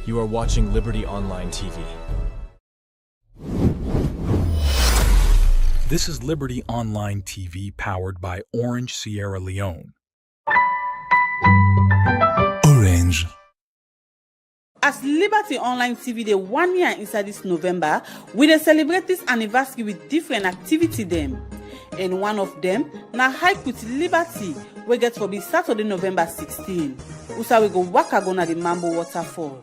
You are watching Liberty Online TV. This is Liberty Online TV powered by Orange Sierra Leone. Orange. As Liberty Online TV dey 1 year inside this November, we dey celebrate this anniversary with different activity dem. And one of them na hike with Liberty wey get for be Saturday November 16. Usa we go waka go na the Mambo waterfall.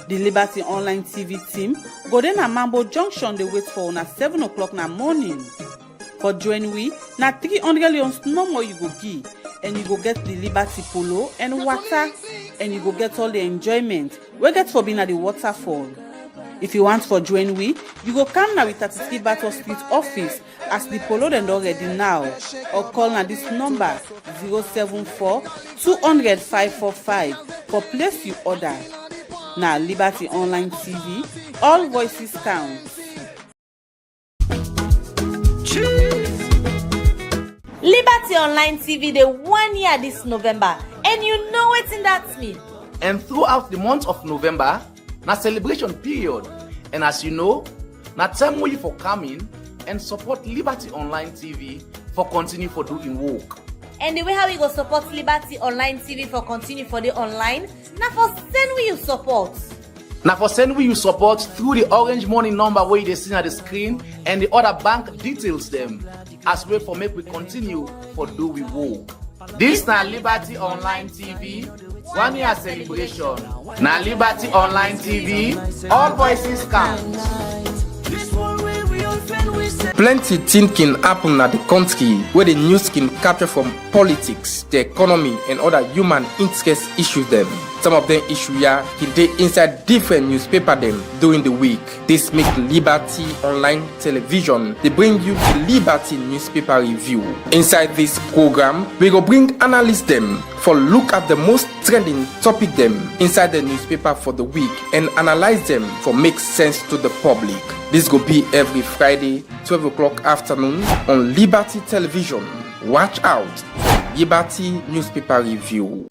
The Liberty Online TV team go dey na Mambo Junction dey wait for una 7 o'clock na morning. For join we, na 300 leons no more you go give, and you go get the Liberty polo and water, and you go get all the enjoyment wey get for being at the waterfall. If you want for join we, you go come now with 33 Battle Street office as the polo dem don ready now, or call na this number 074 200 545 for place you order. Now Liberty Online TV, all voices count. Liberty Online TV dey 1 year this November, and you know wetin that mean. And throughout the month of November, na celebration period. And as you know, na time wey you for come in and support Liberty Online TV for continue for doing work. And the way how we go support Liberty Online TV for continue for the online, na for send we you support. Na for send we you support through the Orange Money number wey you dey see on the screen and the other bank details them, as way for make we continue for do we work. This na Liberty Online TV 1 year celebration. Na Liberty Online TV, all voices count. Plenty things can happen at the country where the news can capture from politics, the economy, and other human interest issues them. Some of them issues here can take inside different newspaper them during the week. This make Liberty Online Television. They bring you the Liberty Newspaper Review. Inside this program, we go bring analysts them for look at the most trending topic them inside the newspaper for the week and analyze them for make sense to the public. This go be every Friday, 12 o'clock afternoon on Liberty Television. Watch out for Liberty Newspaper Review.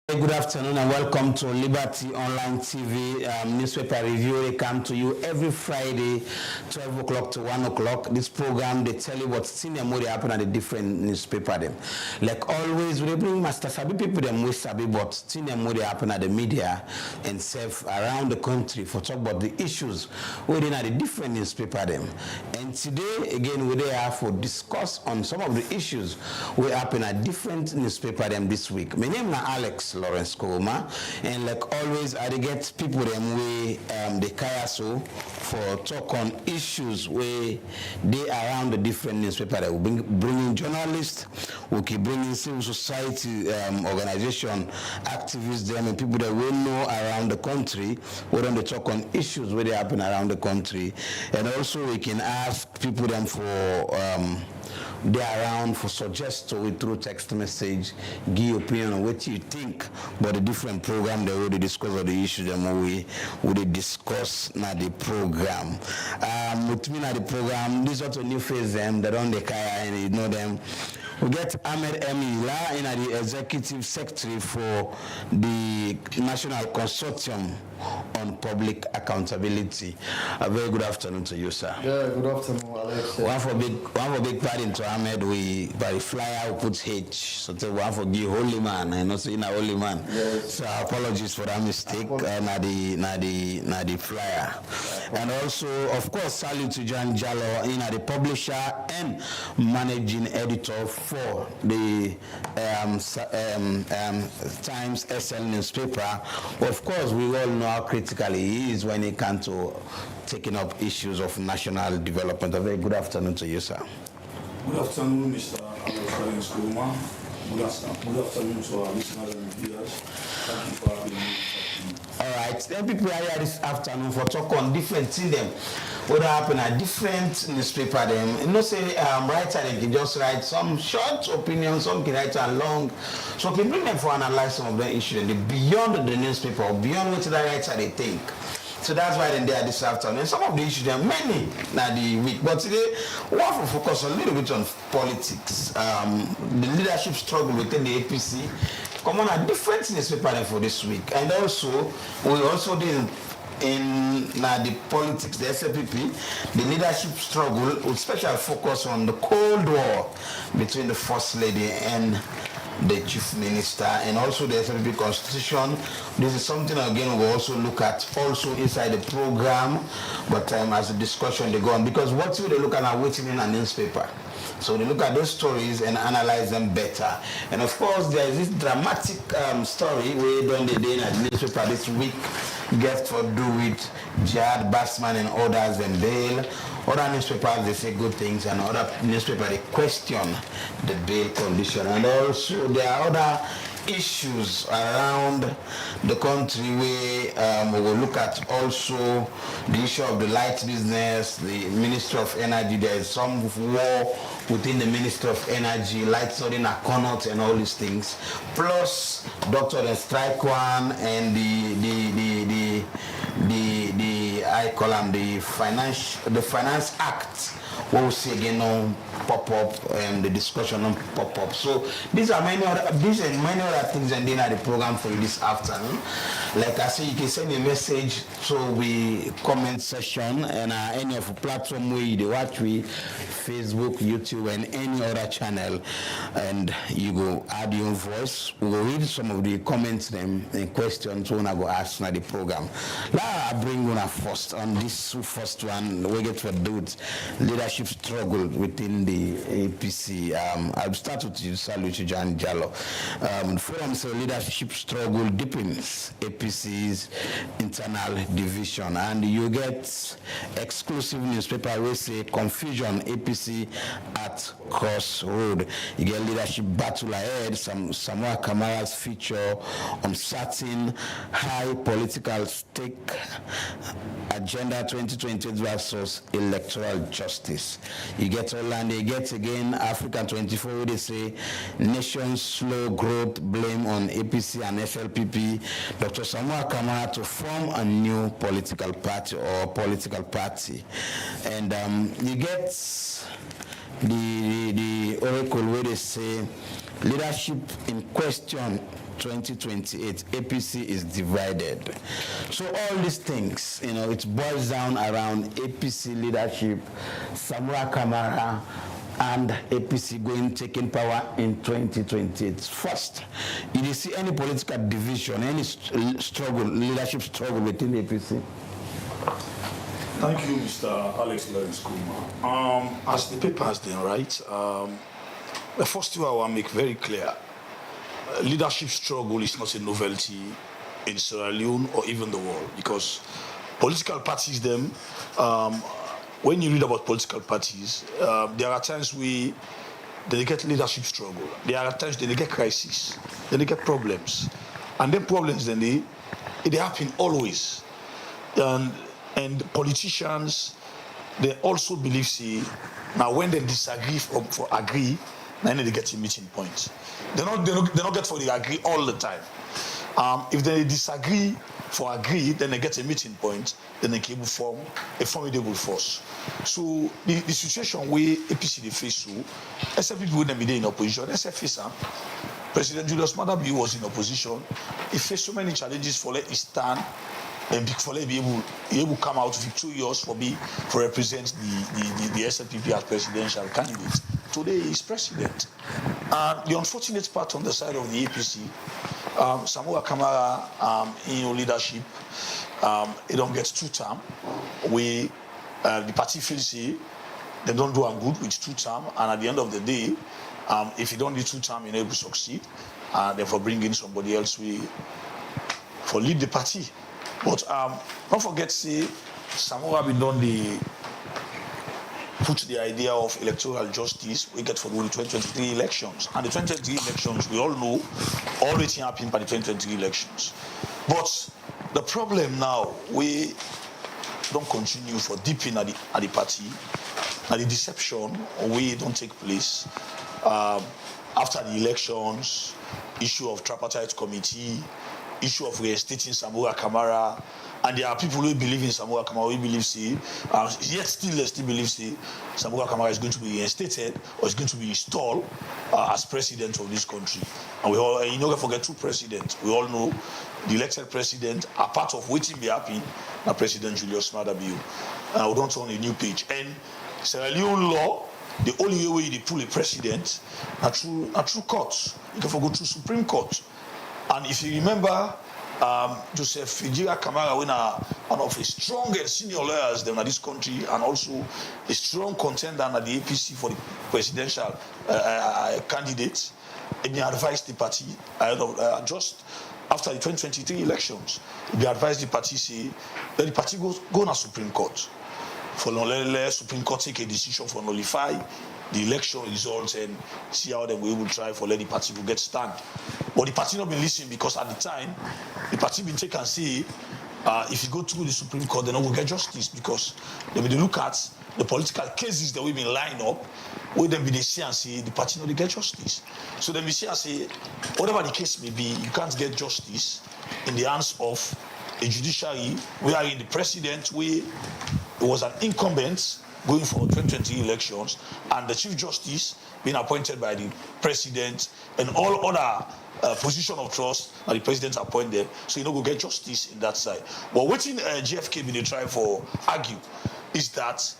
Good afternoon and welcome to Liberty Online TV newspaper review. They come to you every Friday, 12 o'clock to 1 o'clock. This program, they tell you what's senior more happen at the different newspaper them. Like always, we bring Master Sabi people them we sabi, but senior more happen at the media and serve around the country for talk about the issues within at the different newspaper them. And today, again, we're there for discuss on some of the issues we happen at different newspaper them this week. My name is Alex Lawrence Koma, and like always I get people them way the Kayaso for talk on issues where they around the different newspaper that we bringing journalists, we keep bringing civil society organization activists them and people that we know around the country. We don't talk on issues where they happen around the country, and also we can ask people them for they are around for suggest to it through text message, give opinion on what you think about the different program they already discuss or the issues that we discuss na the program. With me na the program, this is a new face them that on the Kaya and you know them. We get Ahmed Emila in the executive secretary for the National Consortium on Public Accountability. A very good afternoon to you, sir. Yeah, good afternoon, Alex. One for big pardon to Ahmed. We by the flyer we put H, so to one for give holy man. I know saying a holy man. Yes. So apologies for that mistake. Na the flyer, and also of course salute to John Jallo in the publisher and managing editor for the Times SL newspaper. Of course, we all know how critical he is when it comes to taking up issues of national development. A very good afternoon to you, sir. Good afternoon, Mr. Alex Koma. Good afternoon to our listeners and viewers. Thank you for having me. All right, then people are here this afternoon for talk on different things them. What happen at different newspaper them. You know, say writer they can just write some short opinions, some can write a long. So can bring them for analyze some of the issues and beyond the newspaper, or beyond what the writer they think. So that's why they are this afternoon. And some of the issues, there are many now the week. But today, we want to focus a little bit on politics. The leadership struggle within the APC. Come on, a different newspaper for this week. And also, we also did in the politics, the SLPP, the leadership struggle with special focus on the Cold War between the First Lady and the Chief Minister, and also the SLPP Constitution. This is something again we'll also look at also inside the program, but as the discussion they go on, because what they look at are waiting in a newspaper. So they look at those stories and analyze them better. And of course, there is this dramatic story we done the day in the newspaper this week, get for do with Jihad Bassman and others and bail. Other newspapers, they say good things, and other newspapers, they question the bail condition. And also, there are other issues around the country where we will look at also the issue of the light business, the Ministry of Energy. There is some war within the Ministry of Energy, light sodding a cannot and all these things. Plus, Dr. and Strike One and I call them the Finance Act. What we see again on pop up and the discussion on pop up. So these are many other things, and then at the program for you this afternoon. Like I said, you can send a message to the comment section and any of the platform where you watch we Facebook, YouTube, and any other channel, and you go add your voice. We will read some of the comments them and questions when I go ask na the program. Now I bring one first on this first one. We get to do it. Leadership struggle within the APC. I'll start with you, Salute John Jallo. Forum says leadership struggle deepens APC's internal division, and you get exclusive newspaper we say confusion APC at crossroad. You get leadership battle ahead. Samoa Kamara's feature on certain high political stake agenda 2020 versus electoral justice. You get Orlando, you get again African 24 where they say nation's slow growth blame on APC and SLPP. Dr. Samoa Kamara to form a new political party or political party. And you get the oracle where they say leadership in question 2028, APC is divided. So all these things, it boils down around APC leadership, Samoa Kamara, and APC taking power in 2028. First, did you see any political division, any struggle, leadership struggle within the APC? Thank you, Mr. Alex Lawrence Kuma. As the paper has been right, the first thing I want to make very clear, leadership struggle is not a novelty in Sierra Leone or even the world, because political parties, when you read about political parties, there are times they get leadership struggle. There are times they get crisis, then they get problems. And then problems, they happen always. And politicians, they also believe, now when they disagree for agree, then they get a meeting point. They not get for the agree all the time. If they disagree for agree, then they get a meeting point, then they can form a formidable force. So the situation where APC they face through, except people when they in opposition, except President Julius Maada was in opposition. He faced so many challenges for his stand and for be able to come out victorious for represent the SLPP as presidential candidate. Today he is president. The unfortunate part on the side of the APC, Samoa Kamara in leadership, he don't get 2 terms. The party feels they don't do good with 2 terms, and at the end of the day, if you don't do 2 terms, you're not able to succeed. Therefore, bring in somebody else for lead the party. But don't forget, Samoa been done put the idea of electoral justice we get for the 2023 elections. And the 2023 elections, we all know, everything happened by the 2023 elections. But the problem now, we don't continue for deep in at the party, and the deception we don't take place after the elections, issue of tripartite committee, issue of reinstating Samoa Kamara, And there are people who believe in Samura Kamara, who believe yet still believe Samura Kamara is going to be reinstated or is going to be installed as president of this country. And we all, you know, forget two presidents. We all know the elected president, a part of waiting be happy, now President Julius Maada Bio. And we don't turn a new page. And Sierra Leone law, the only way you pull a president, are through courts. You can go through Supreme Court. And if you remember, Joseph Fijira Kamara, one of the strongest senior lawyers in this country, and also a strong contender at the APC for the presidential candidate, he advised the party just after the 2023 elections. He advised the party, say, let the party go to Supreme Court. For let Supreme Court take a decision for nullify the election results and see how then we will try for let the party will get stand. But the party not been listening because at the time, the party been take and say, if you go through the Supreme Court, then we will get justice because they will look at the political cases that we've been lined up, where then they see and say the party not get justice. So then we see and say, whatever the case may be, you can't get justice in the hands of a judiciary wherein the president, it was an incumbent going for 2020 elections, and the Chief Justice being appointed by the President, and all other position of trust that the President appointed, so you know, go get justice in that side. But what GFK been try for argue is that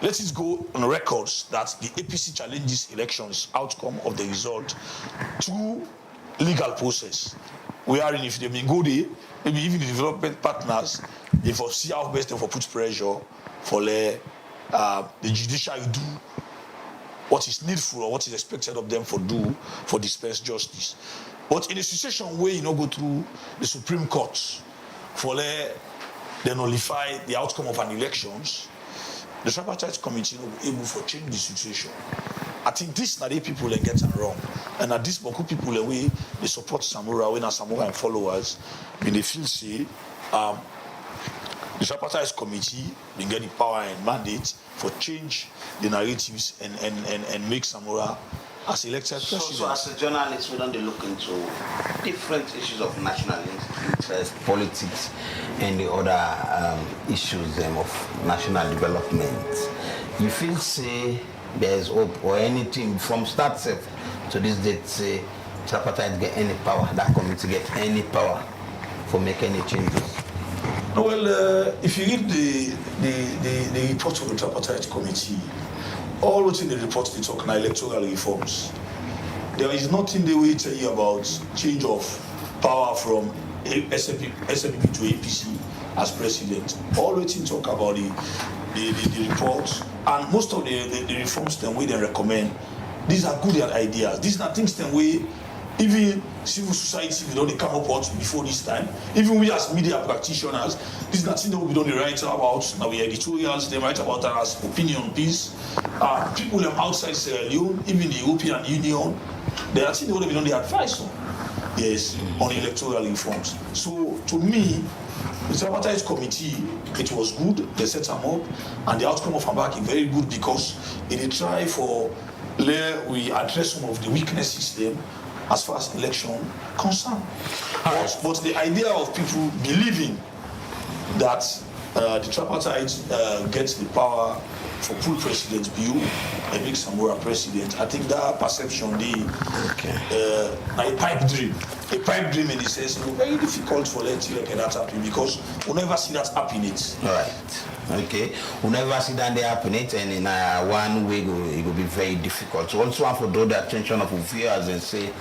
let it go on records that the APC challenges elections outcome of the result through legal process. We are in, if they been good, maybe even the development partners, they foresee how best they for put pressure for the judiciary do what is needful or what is expected of them for dispense justice. But in a situation where you know go through the Supreme Court for they nullify the outcome of an elections, the tripartite committee will be able to change the situation. I think this na the people that get it wrong, and at this boku people way they support Samura, when Samura and followers, when they feel say the tripartite committee will get the power and mandate for change the narratives and make Samura as elected president. So as a journalist, we don't look into different issues of national interest, politics, and the other issues of national development. You feel say there's hope or anything from start to this date, say tripartite get any power, that committee get any power for make any changes? Well, if you read the report of the tripartite committee, all what's in the report they talk about electoral reforms. There is nothing they will tell you about change of power from SPP to APC as president. All what they talk about the report, and most of the reforms then we recommend. These are good ideas. These are things then we even civil society we don't come up with before this time. Even we as media practitioners, this is nothing that we don't write about. Now we editorials, they write about that as opinion piece. People outside Sierra Leone, even the European Union, they are things that we don't advise on. Yes, on electoral reforms. So to me, the tripartite committee, it was good. They set them up, and the outcome of Ambaki very good because it try for we address some of the weaknesses there as far as election concerned. But the idea of people believing that the tripartite gets the power for full president view and make Samura president, I think that perception a pipe dream. A pipe dream in the sense it's very difficult for let you get that happen because we'll never see that happen it. All right. Okay. We'll never see that happen it, and in one way it will be very difficult. So also want to draw the attention of viewers and say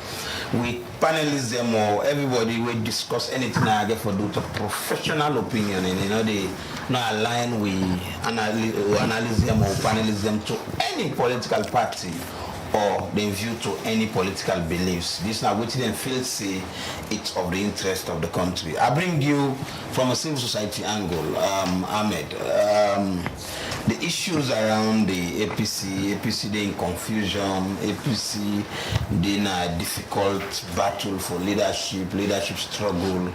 we panelism or everybody will discuss anything I get for do to professional opinion, and you know they not align with analysis or panelism to any political party or they view to any political beliefs. This now which they feel say it's of the interest of the country. I bring you from a civil society angle, Ahmed. The issues around the APC they in confusion, APC they in a difficult battle for leadership struggle.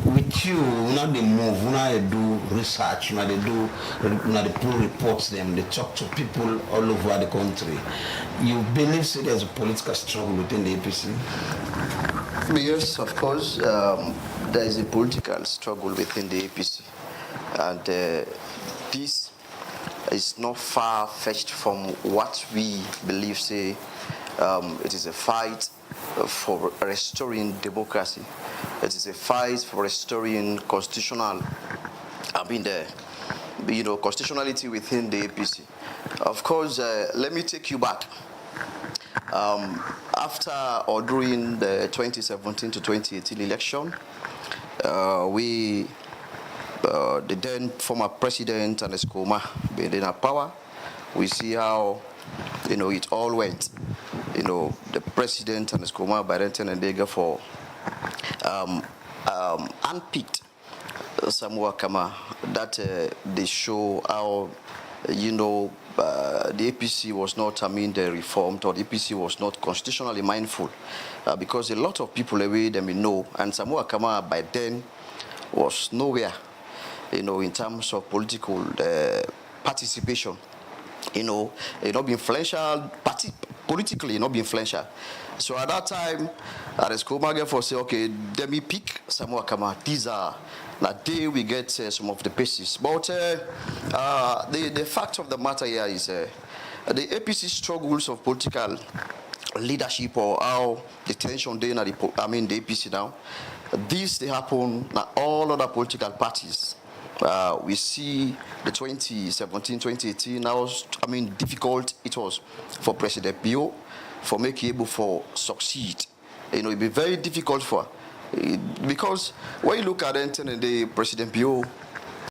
With you, now they move, now they do research, now they pull reports them, they talk to people all over the country. You believe say there's a political struggle within the APC? Yes, of course. there is a political struggle within the APC, and this is not far-fetched from what we believe, say, it is a fight for restoring democracy. It is a fight for restoring constitutional, constitutionality within the APC. Of course, let me take you back. After or during the 2017 to 2018 election, the then former president and Skoma being in power, we see how, it all went. The president and Skoma by then and they go for unpicked Samoa Kama, that they show how, the APC was not, reformed, or the APC was not constitutionally mindful, because a lot of people away them know, and Samoa Kama by then was nowhere, in terms of political participation, not be influential, politically not be influential. So at that time, Skoma for say, okay, let me pick Samoa Kama. These are the day we get some of the pieces. But the fact of the matter here is the APC struggles of political leadership, or how the tension there, the APC now. This they happen in all other political parties. We see the 2017, 2018. Now, difficult it was for President Bio for making able for succeed. It'd be very difficult for. Because when you look at the President Bio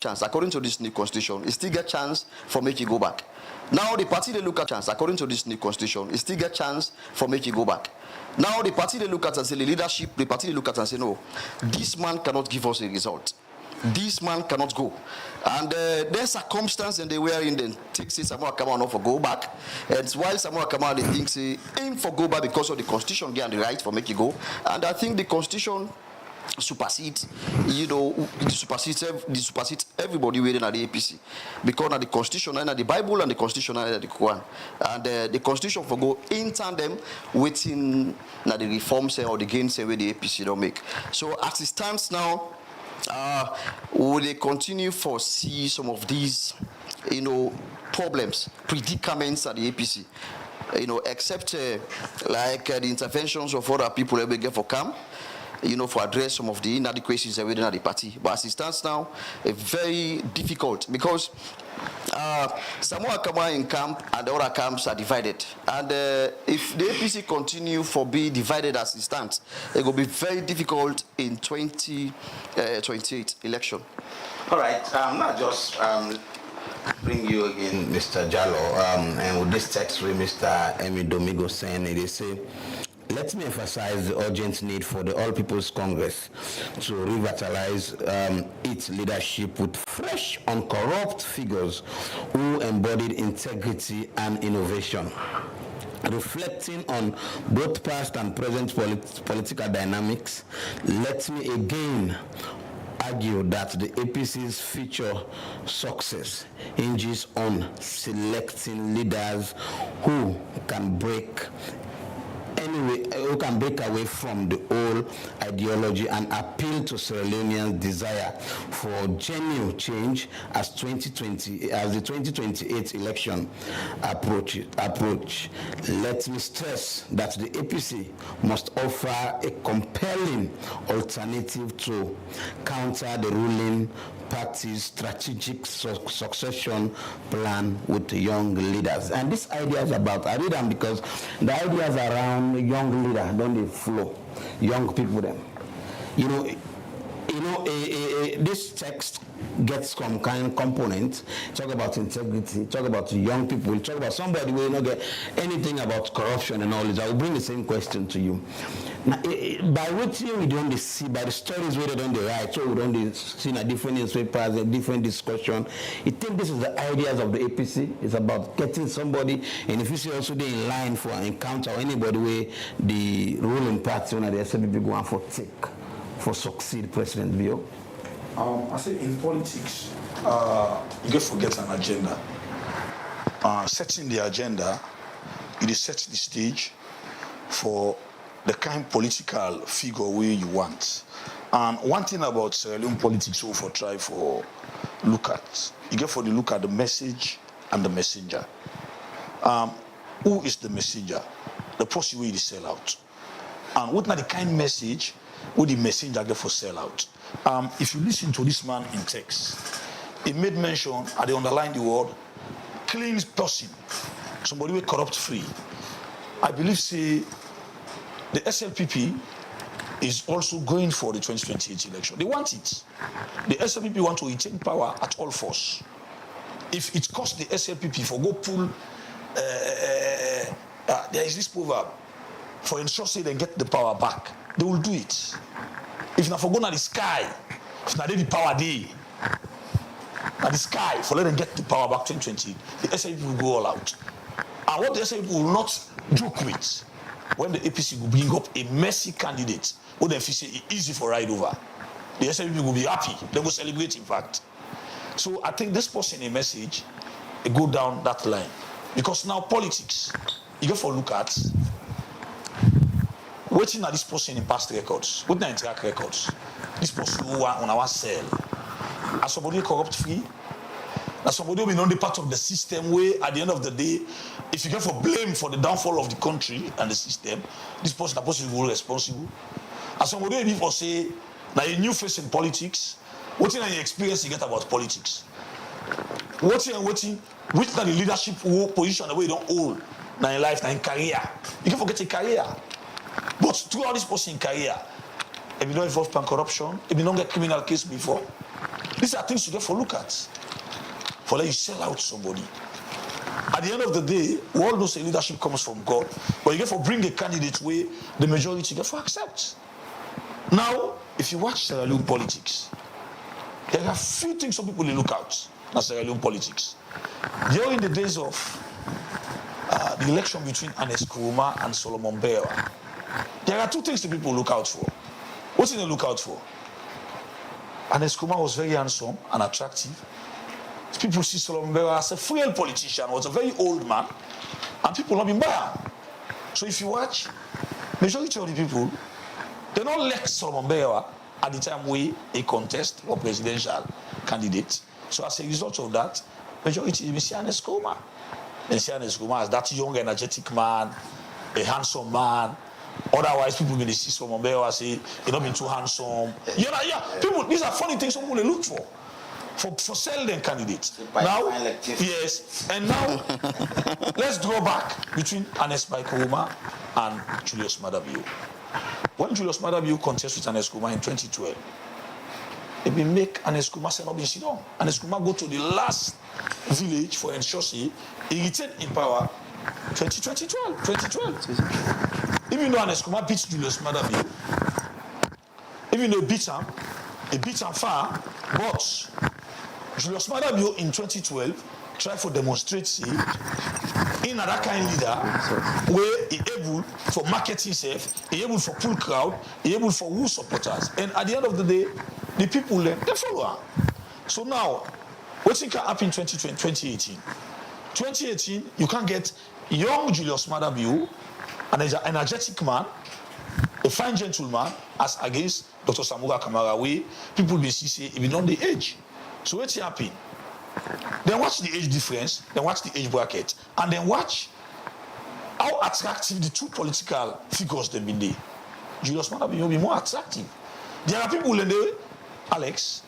chance, according to this new constitution, he still get chance for making go back. Now the party they look at chance, according to this new constitution, he still get chance for making go back. Now the party they look at and say the leadership, the party they look at and say no, this man cannot give us a result. This man cannot go. And there's circumstance and they were in the take say Samoa Kama not for go back. And while Samoa Kama they think say aim for go back because of the constitution get the right for make you go. And I think the constitution supersedes, supersedes everybody within at the APC. Because now the constitution and the Bible and the constitution and the Quran. And the constitution for go in tandem within the reforms or the gains where the APC don't make. So as it stands now, will they continue to see some of these, problems, predicaments at the APC? Except like the interventions of other people that we get for camp, for address some of the inadequacies within the party. But as it stands now, it's very difficult because Samoa Kama in camp and the other camps are divided. And if the APC continue for being divided as it stands, it will be very difficult in 2028 election. All right, not just bring you again, Mr. Jallow, and with this text with Mr. Emi Domingo saying, they say, let me emphasize the urgent need for the All People's Congress to revitalize its leadership with fresh, uncorrupt figures who embodied integrity and innovation. Reflecting on both past and present political dynamics, let me again argue that the APC's future success hinges on selecting leaders who can break away from the old ideology and appeal to Sierra Leoneans' desire for genuine change as the 2028 election approach. Let me stress that the APC must offer a compelling alternative to counter the ruling party's strategic succession plan with young leaders. And this idea is about, I read them because the ideas around young leader, don't they flow? Young people them. This text gets some kind of component, talk about integrity, talk about young people, talk about somebody who will not get anything about corruption and all this. I will bring the same question to you. Now, by what we don't see, by the stories where they don't write, so we don't see in a different newspapers, a different discussion. I think this is the ideas of the APC. It's about getting somebody, and if you see also they in line for an encounter or anybody where the ruling party or the SLP go on for take, for succeed President Bio. I say in politics, you get forget an agenda. Setting the agenda, it sets the stage for the kind of political figure where you want. And one thing about Sierra Leone politics we for try for look at, you get for the look at the message and the messenger. Who is the messenger? The person who is sell out. And what not the kind message would the messenger get for sell out? If you listen to this man in text, he made mention at the underline the word clean person, somebody who corrupt free. I believe say the SLPP is also going for the 2028 election. They want it. The SLPP want to retain power at all force. If it costs the SLPP for go pull, there is this proverb, for ensure say they get the power back, they will do it. If not for go to the sky, if not the power day, at the sky, for let them get the power back 2020, the SLPP will go all out. And what the SLPP will not joke with, when the APC will bring up a messy candidate, what they say is easy for ride over, the SLPP will be happy. They will celebrate, in fact. So I think this person a message, it go down that line. Because now politics, you go for look at, waiting at this person in past records, waiting at track records, this person who are on our cell, as somebody corrupt free, as somebody who be on the part of the system where at the end of the day, if you get for blame for the downfall of the country and the system, this person will be responsible. As somebody who for say, now a new face in politics, what's in your experience you get about politics? What's in which the leadership position the way you don't hold now in life, now in career. You can forget a career. But throughout this person career, if you don't involve in corruption, if you don't get criminal case before, these are things you get for look at. For let you sell out somebody. At the end of the day, we all know say leadership comes from God, but you get for bring a candidate where the majority get for accept. Now, if you watch Sierra Leone politics, there are few things some people they look out in Sierra Leone politics. During the days of the election between Anes Nkrumah and Solomon Bewa, there are two things that people look out for. What did they look out for? Anes Nkrumah was very handsome and attractive. People see Solomon Bewa as a frail politician, was a very old man, and people not been by him. So if you watch, majority of the people, they don't elect Solomon Bewa at the time we a contest for presidential candidate. So as a result of that, majority even see Anes Nkrumah. They see Anes Nkrumah as that young, energetic man, a handsome man. Otherwise, people may see Solomon Bewa say he not been too handsome. People, these are funny things some people they look for selling candidates. Now, yes, and now let's draw back between Anes Nkrumah and Julius Maada Bio. When Julius Maada Bio contested with Anes Nkrumah in 2012, it will make Anes Nkrumah say not be sit down. Anes Nkrumah go to the last village for ensure he retained in power 2012. Even though Anes Nkrumah beat Julius Maada Bio, even though he beat him far, but Julius Maada Bio in 2012 tried to demonstrate in that kind of leader where he able for market himself, he able for pull crowd, he able for who supporters. And at the end of the day, the people they follow her. So now, what can happen in 2018? 2018, you can get young Julius Maada Bio, an energetic man, a fine gentleman, as against Dr. Samura Kamara, where people will see he been on the age. So what's happening? Then watch the age difference, then watch the age bracket, and then watch how attractive the two political figures they've been there. Julius Maada Bio will be more attractive. There are people in there, Alex,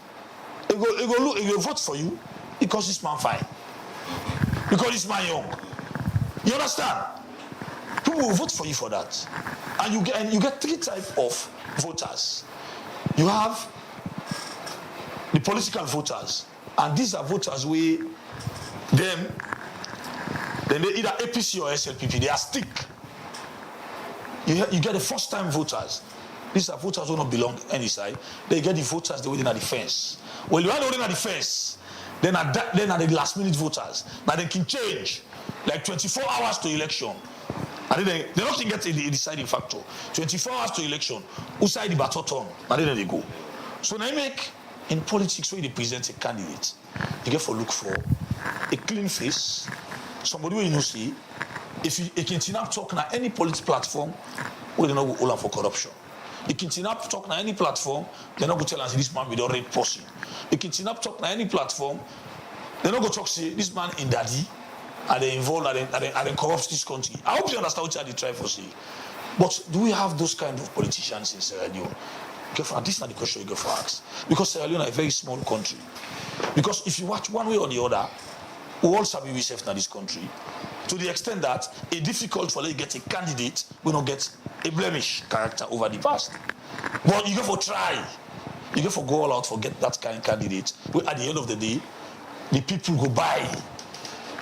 they go vote for you because this man fine, because this man young. You understand? People will vote for you for that. And you get three types of voters. You have the political voters, and these are voters where then they either APC or SLPP, they are stick. You get the first time voters. These are voters who don't belong to any side. They get the voters the way they're the fence. Well, you are the the fence, then are the last minute voters. Now they can change like 24 hours to election. And then they don't get a deciding factor. 24 hours to election. Who side the battle turn? And then they go. So now you make in politics where they present a candidate, you get for look for a clean face, somebody who you know see, if you can talk on any political platform, we don't know all for corruption. He can talk on any platform, they're not going to tell us this man with a red person. He can talk on any platform, they're not going to talk say this man in daddy, are they involved, are they corrupt this country. I hope you understand what they try to say. But do we have those kind of politicians in Sierra Leone? This is not the question you go for ask. Because Sierra Leone is a very small country. Because if you watch one way or the other, we all sabi we safe in this country. To the extent that it's difficult for you to get a candidate we don't get a blemish character over the past. But you go for try. You go for go all out for get that kind of candidate. But at the end of the day, the people go buy.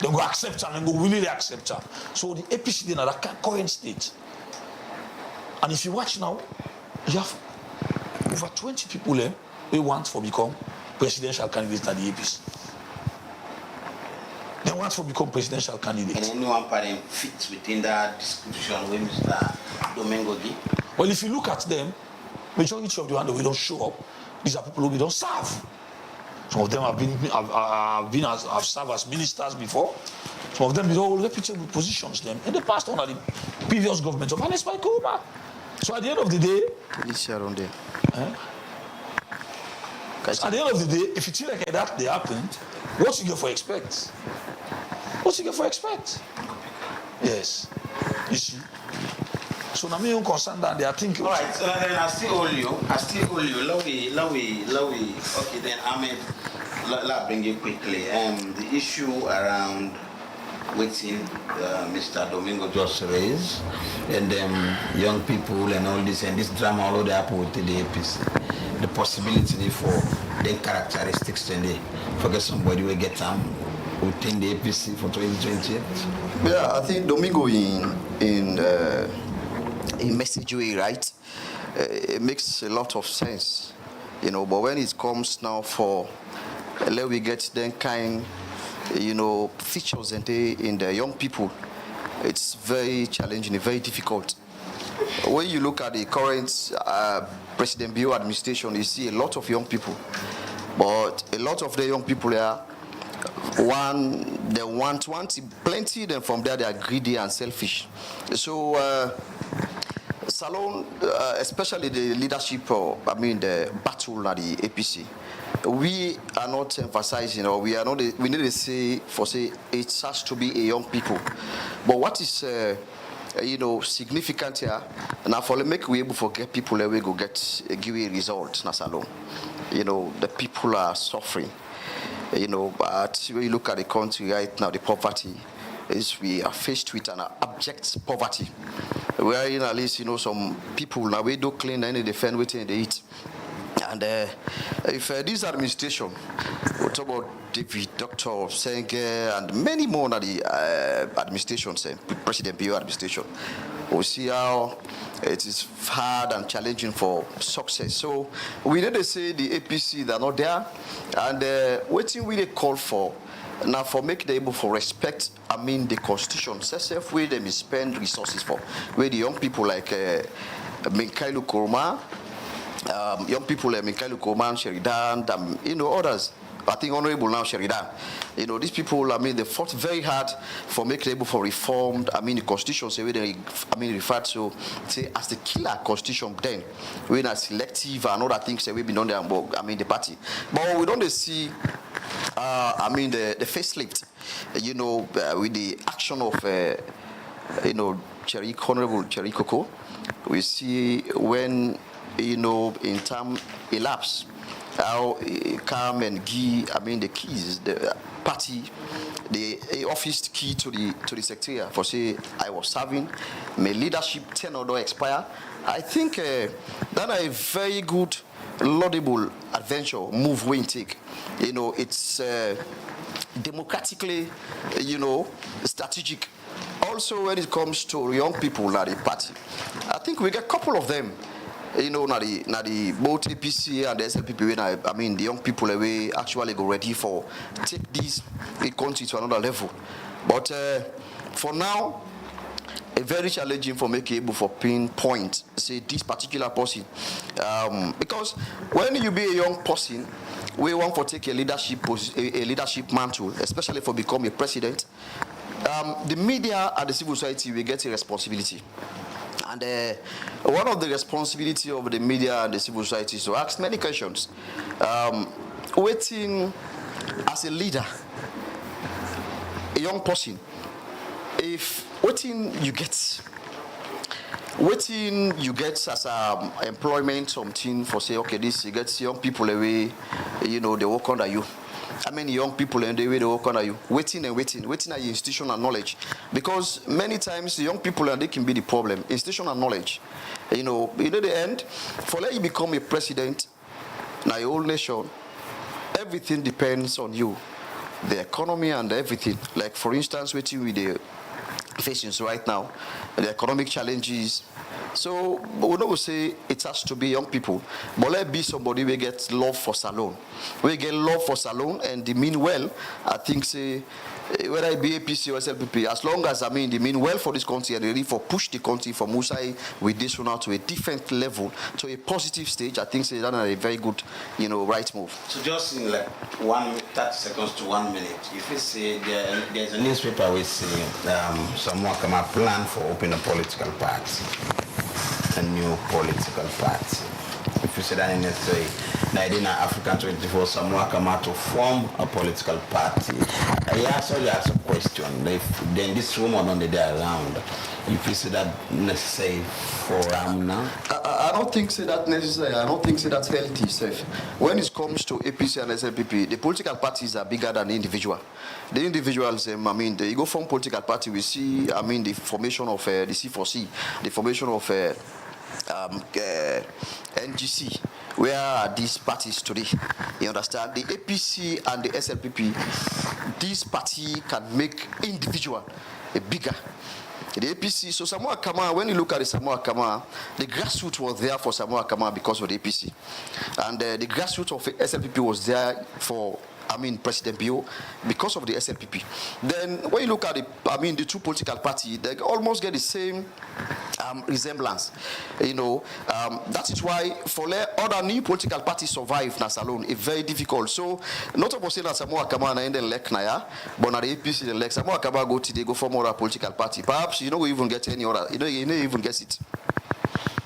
They go accept them and go willingly accept them. So the APC in that current state. And if you watch now, you have over 20 people there who want to become presidential candidates at the APC. They want to become presidential candidates. And anyone party fits within that description with Mr. Domingo Gi? Well, if you look at them, majority of the ones that we don't show up, these are people who we don't serve. Some of them have served as ministers before. Some of them with all reputable positions them in the past under the previous government of Ernest Bai Koroma. So at the end of the day, at the end of the day, if you feel like that they happened, what you get for expect? What you get for expect? Yes. You see. So now me don't concern that they are thinking. All right, so then I still owe you. Okay, then Ahmed, let bring you quickly. The issue around waiting Mr. Domingo just raised, and young people and all this, and this drama all over the happen with the APC. The possibility for the characteristics and they forget somebody will get them within the APC for 2028. Yeah, I think Domingo in message way, right? It makes a lot of sense, you know. But when it comes now for let we get then kind, you know, features in the young people, it's very challenging, very difficult. When you look at the current President Bio administration, you see a lot of young people, but a lot of the young people are they want plenty of them from there. They are greedy and selfish. So Salone, especially the leadership, the battle at the APC, we are not emphasizing, or we are not. We need to say it has to be a young people. But what is significant here, now for make we able to get people that we go give a result na Salone. You know, the people are suffering. You know, but when you look at the country right now, the poverty is we are faced with an abject poverty. Where at least some people now we do clean and they defend waiting they eat. And if this administration, we talk about David, Dr. Senge, and many more of the administrations, President Bio administration, we see how it is hard and challenging for success. So we need to say the APC, they're not there, and waiting we they call for now for make them able for respect. The constitution. Self where they spend resources for, where the young people like Minkailu Koroma. Young people like Minkailu Koroma, Sheridan, others. I think Honorable now Sheridan. These people, they fought very hard for making able for reformed. The constitution, say they, referred to say as the killer constitution. Then, when are selective and other things, say we've been on there. The party, but we don't see. The facelift. With the action of Honorable Cherry Coco, we see when in time elapse how come and give the keys, the party, the office key to the secretariat for say I was serving, my leadership tenure don't expire. I think that a very good laudable adventure move we take. It's democratically strategic. Also when it comes to young people at the party, I think we get a couple of them. Now the both APC and the SLPP, the young people we actually go ready for take this country to another level. But for now, a very challenging for making able for pinpoint say this particular person, because when you be a young person, we want to take a leadership mantle, especially for become a president. The media and the civil society will get a responsibility. And one of the responsibility of the media and the civil society is to ask many questions. Waiting as a leader, a young person, if waiting you get as employment something for say, okay, this you get young people away, they work under you. How many young people in the way they work under you? Waiting at your institutional knowledge. Because many times the young people they can be the problem. Institutional knowledge. In the end, for let you become a president, now your whole nation, everything depends on you. The economy and everything. Like for instance, waiting with the facing right now, the economic challenges. So we don't say it has to be young people, but let be somebody we get love for salon. We get love for salon and they mean well. I think say whether it be APC or SLPP, as long as they mean well for this country and they really for push the country from Musai with this one out to a different level, to a positive stage, I think say that's a very good, right move. So just in like 30 seconds to 1 minute, if you say there's a newspaper we say someone come a plan for opening a political party, a new political party. If you say that in Nigeria African 24, someone come out to form a political party. I ask a question. Then this woman on the day around, if you say that necessary for now? I don't think say that necessary. I don't think say that's healthy, safe. When it comes to APC and SLPP, the political parties are bigger than the individual. The individuals, they go from political party. We see, the formation of the C4C, the formation of NGC. Where are these parties today? You understand? The APC and the SLPP, this party can make individual bigger. The APC, so Samoa Kama, when you look at the Samoa Kama, the grassroots was there for Samoa Kama because of the APC. And the grassroots of the SLPP was there for President Bio because of the SLPP. Then when you look at the two political parties, they almost get the same resemblance. That is why for other new political parties survive Nas alone, it's very difficult. So not of us say that Samoa Kama in the elect Naya, but na the APC the elect Samoa Kama they go from other political party. Perhaps you don't even get any other. You don't even get it.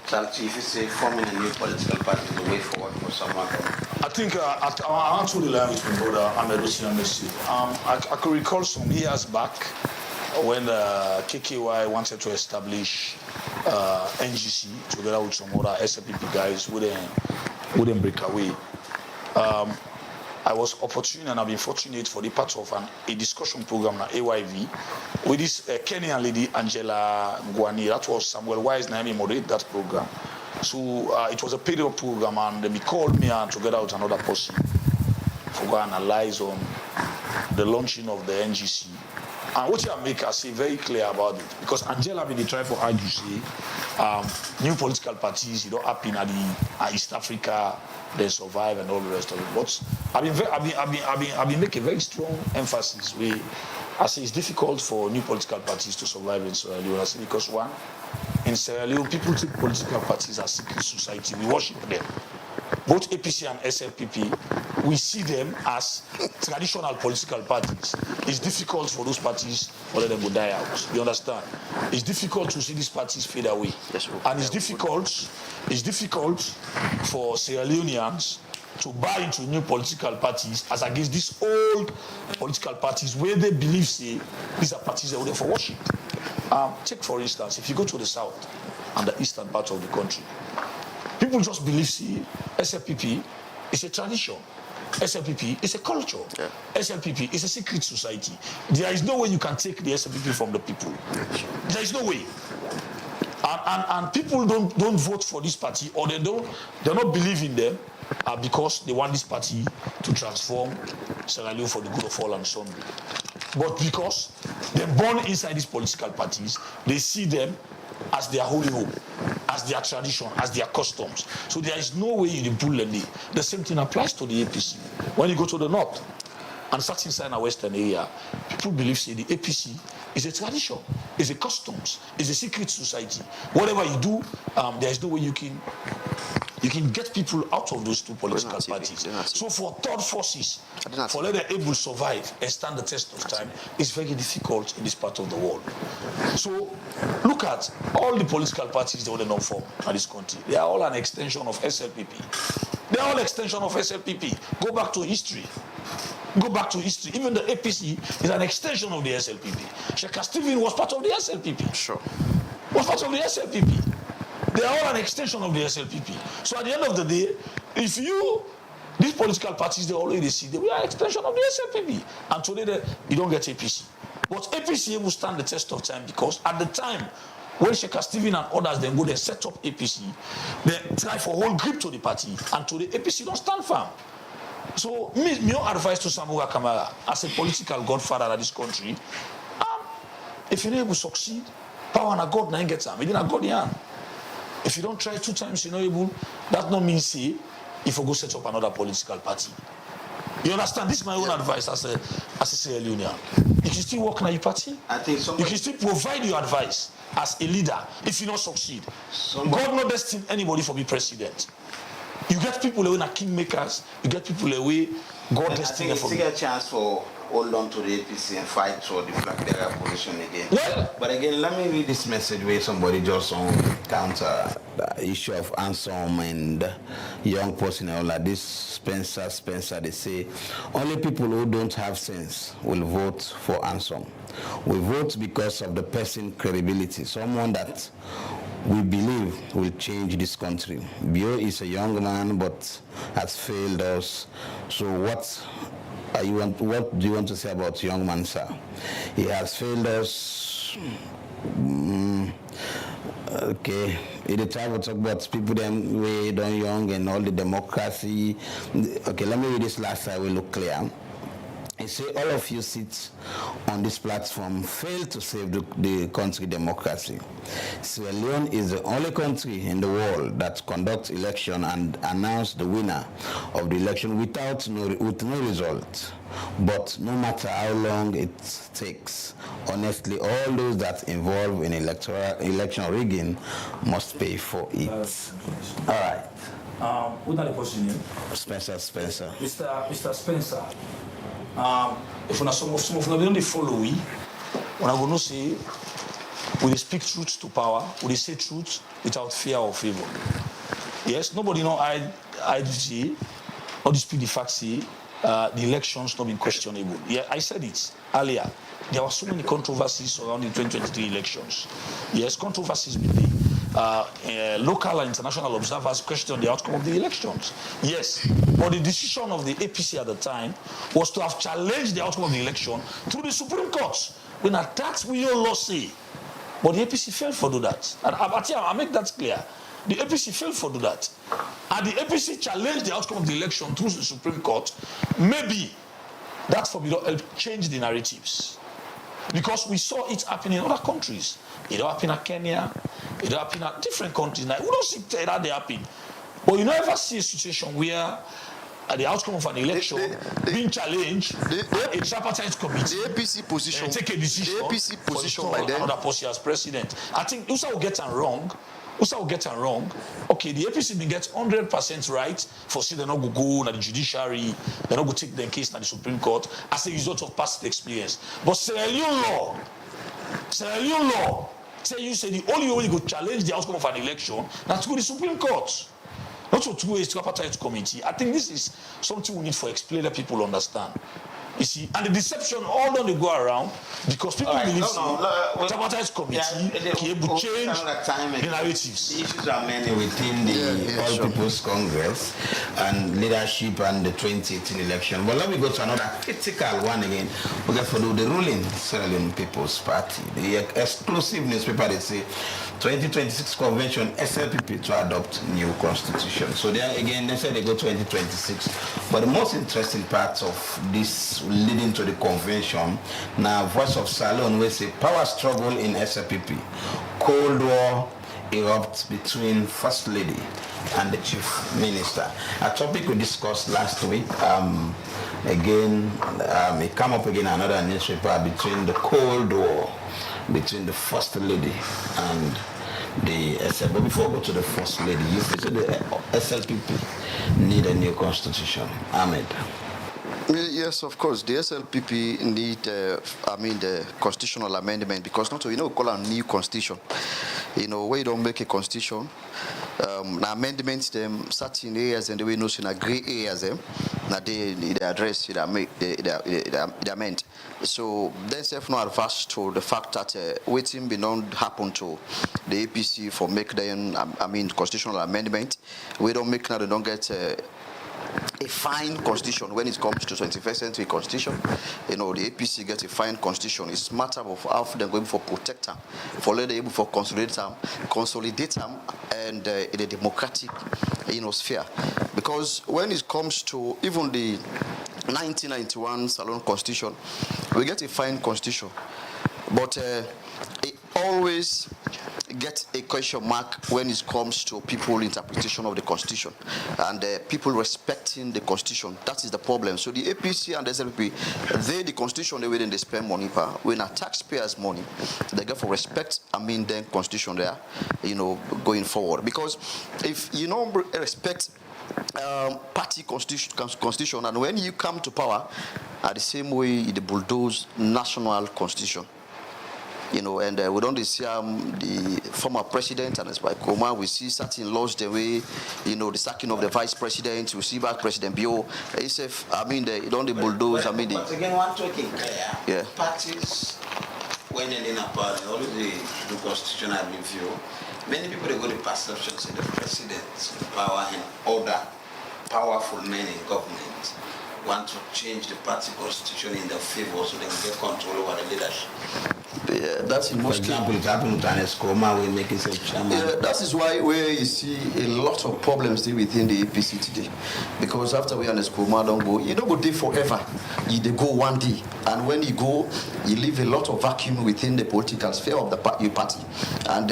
So if you say forming a new political party is the way forward for Samoa Kama. I think I answered the line with my brother Ahmed Hussein Messi. I could recall some years back when KKY wanted to establish NGC together with some other SLPP guys wouldn't break away. I was opportune and I've been fortunate for the part of a discussion program at AYV with this Kenyan lady Angela Ngwani. That was Samuel Wise Naomi moderate that program. So it was a period program and they called me and together with another person for go analyze on the launching of the NGC. And what I make, I say very clear about it. Because Angela been trying to argue, say, new political parties, happen at the East Africa, they survive and all the rest of it. But I've been making very strong emphasis where I say it's difficult for new political parties to survive in Sierra Leone. I say because one, in Sierra Leone, people take political parties as secret society. We worship them. Both APC and SLPP, we see them as traditional political parties. It's difficult for those parties for them to die out. You understand? It's difficult to see these parties fade away. Yes, and it's difficult for Sierra Leoneans to buy into new political parties as against these old political parties where they believe, say, these are parties that are there for worship. Take, for instance, if you go to the south and the eastern part of the country, people just believe, see, SLPP is a tradition. SLPP is a culture. Yeah. SLPP is a secret society. There is no way you can take the SLPP from the people. There is no way. And people don't vote for this party, or they're not believing them because they want this party to transform Sierra Leone for the good of all and sundry. But because they're born inside these political parties, they see them as their holy home, as their tradition, as their customs. So there is no way you pull them. The same thing applies to the APC. When you go to the north and start inside our western area, people believe, say, the APC is a tradition, is a customs, is a secret society. Whatever you do, there is no way you can You can get people out of those two political parties. So for third forces, for let them able to survive and stand the test of time, it's very difficult in this part of the world. So look at all the political parties they want to form in this country. They are all an extension of SLPP. They are all extension of SLPP. Go back to history. Go back to history. Even the APC is an extension of the SLPP. Sheikh Stephen was part of the SLPP. Sure. Was part of the SLPP. They are all an extension of the SLPP. So at the end of the day, if these political parties, they already see they are an extension of the SLPP. And today, you don't get APC. But APC will stand the test of time because at the time, when Sheikh Stephen and others then go, they set up APC, they try for whole grip to the party. And today, APC don't stand firm. So, my advice to Samura Kamara, as a political godfather of this country, if you're able to succeed, power and God now gets them. It didn't God yan. If you don't try 2 times, you're not able, that not mean say, if you go set up another political party. You understand? This is my own advice as a CL Union. You can still work in your party. I think you can still provide your advice as a leader if you don't succeed. God not destined anybody for be president. You get people away like kingmakers. You get people away. God destined them for. I think it's still a chance for hold on to the APC and fight for the flag bearer position again. Well, but again, let me read this message where somebody just on counter the issue of Ansom and young personnel like this Spencer. They say only people who don't have sense will vote for Ansom. We vote because of the person credibility, someone that we believe will change this country. Bio is a young man but has failed us. So what do you want to say about young man, sir? He has failed us. Okay. In the time we talk about people them way down young and all the democracy. Okay, let me read this last side. We look clear. I say all of you sit on this platform fail to save the country democracy. Sierra Leone is the only country in the world that conducts election and announce the winner of the election with no result. But no matter how long it takes, honestly, all those that involve in election rigging must pay for it. All right. What are the question? Spencer. Mr. Spencer. If some of them don't follow we, when I go no say, we speak truth to power, we say truth without fear or favor. Yes, nobody know I say, or dispute the fact say the elections not been questionable. Yeah, I said it earlier. There were so many controversies around the 2023 elections. Yes, controversies between local and international observers questioned the outcome of the elections. Yes, but the decision of the APC at the time was to have challenged the outcome of the election through the Supreme Court. When that's what your law say. But the APC failed to do that. And I make that clear. The APC failed to do that. And the APC challenged the outcome of the election through the Supreme Court. Maybe that for me help change the narratives. Because we saw it happen in other countries. It happened in Kenya, it happened in different countries. Now, we don't see that they happen. But you never see a situation where the outcome of an election being challenged, a tripartite committee, the APC position, take a decision, the APC position by then, another person as president. I think USA will get them wrong. Okay, the APC will get 100% right for say they're not going to go to the judiciary, they're not going to take their case to the Supreme Court as a result of past experience. But Sierra Leone law, say the only way you go challenge the outcome of an election, that's to go to the Supreme Court. Not to a tripartite committee. I think this is something we need for explain that people understand. You see, and the deception all don't go around because people believe tripartite committee can able change the narratives. The issues are many within the All People's Congress and leadership and the 2018 election. But let me go to another critical one again. Okay, for the ruling Sierra Leone People's Party, the exclusive newspaper, they say 2026 convention SLPP to adopt new constitution. So there again, they said they go 2026. But the most interesting part of this leading to the convention, now Voice of Salon will say power struggle in SLPP. Cold War erupts between First Lady and the Chief Minister. A topic we discussed last week. Again, it came up again another newspaper between the Cold War between the First Lady and the SL. But before we go to the First Lady, you feel the SLPP need a new constitution? Ahmed. Yes, of course. The SLPP need, the constitutional amendment, because not, we call a new constitution. Where you don't make a constitution, amendments them certain areas and the way no in a gray areas them, that they address it they amend. So then self no adverse to the fact that waiting be not happen to the APC for make them constitutional amendment. We don't make now they don't get a fine constitution when it comes to 21st century constitution. The APC gets a fine constitution. It's a matter of how they're going for protect them, for let them able for consolidate them, and in a democratic sphere. Because when it comes to even the 1991 Salon Constitution, we get a fine constitution, but it always get a question mark when it comes to people's interpretation of the Constitution and people respecting the Constitution. That is the problem. So the APC and the SLP, the Constitution, the way they spend money, when a taxpayers' money, they get for respect, then Constitution there, going forward. Because if you don't respect party constitution, and when you come to power, the same way they bulldoze national constitution. And we don't see the former president and it's by Koma. We see certain laws the way, the sacking of the vice president. We see back President Bio. They don't bulldoze. But again, one talking clear. Yeah. Parties, when in a party, always the constitutional review. Many people they go to perceptions in the president's power and other powerful men in government want to change the party constitution in their favor so they can get control over the leadership. Yeah, that's in most. For example, it happened to Ernest Koroma, we make himself chairman. Yeah, that is why where you see a lot of problems still within the APC today. Because after we Ernest Koroma don't go, you don't go there forever. They go one day, and when you go, you leave a lot of vacuum within the political sphere of your party, and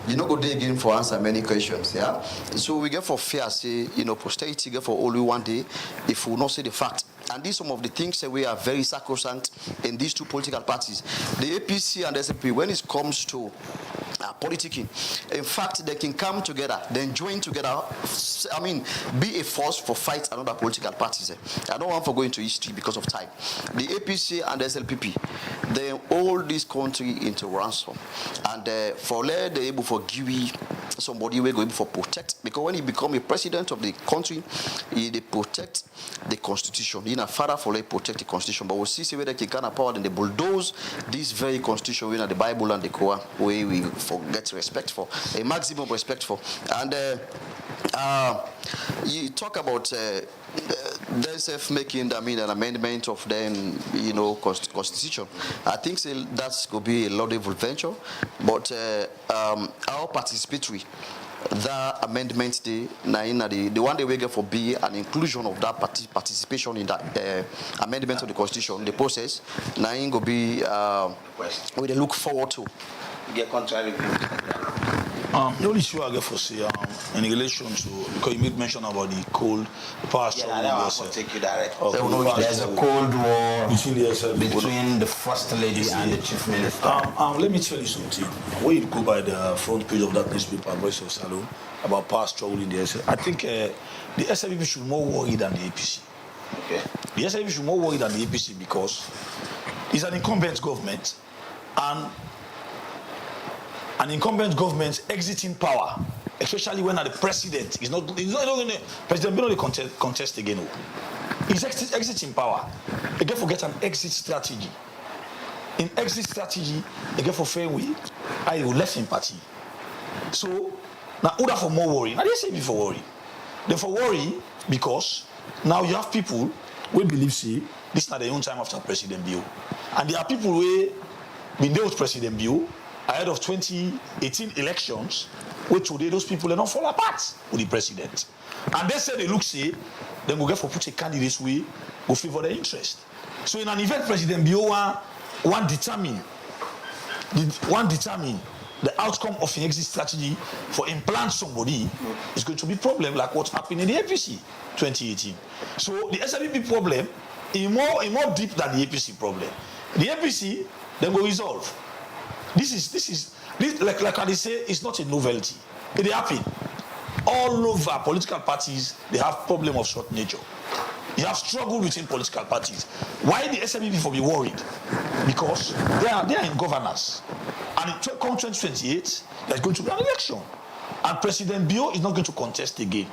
you don't go there again for answer many questions. Yeah, so we get for fair say posterity get for only one day if we not say the fact. And these some of the things that we are very sacrosanct in these two political parties. The APC and the SLP, when it comes to politicking, in fact, they can come together, then join together, be a force for fight another political parties. I don't want to go into history because of time. The APC and the SLPP, they hold this country into ransom. And for let they able for give somebody we're going for protect, because when he become a president of the country, they protect the constitution. In a father for let protect the constitution, but we'll see whether they can power and they bulldoze this very constitution in the Bible and the Quran, where we forget respect for a maximum respect for. And you talk about themselves making an amendment of them constitution. I think that's going to be a laudable venture, but our participatory that amendment the one they will get for be an inclusion of that participation in that amendment of the constitution, the process now going to be we they look forward to get contrary the only issue I get for say in relation to, because you made mention about the power struggle. I don't want to take you direct. Okay. There's a cold war between the First Lady and the Chief Minister. Let me tell you something. When you go by the front page of that newspaper, Voice of Salon, about power struggle in the SL, I think the SLP should be more worried than the APC. Okay. The SLP should be more worried than the APC because it's an incumbent government, and an incumbent government exiting power, especially when the president is not going to, President Beno contest again. He's exiting power. They get forget an exit strategy. In exit strategy, they get for fair way, I will left in party. So now order for more worry. Now they say before worry. They for worry because now you have people who believe say this is not their own time after President Bio. And there are people who been there with President Bio ahead of 2018 elections, where today those people are not fall apart with the president. And they say they look say, then we'll get for put a candidate way, will favor their interest. So in an event, President Bio one determine the outcome of an exit strategy for implant somebody is going to be problem like what happened in the APC 2018. So the SLP problem is more deep than the APC problem. The APC then will resolve. This like I say, it's not a novelty. It happens all over political parties. They have problem of short nature. You have struggle within political parties. Why the SNPP for be worried? Because they are in governance, and in come 2028, there's going to be an election, and President Bio is not going to contest again.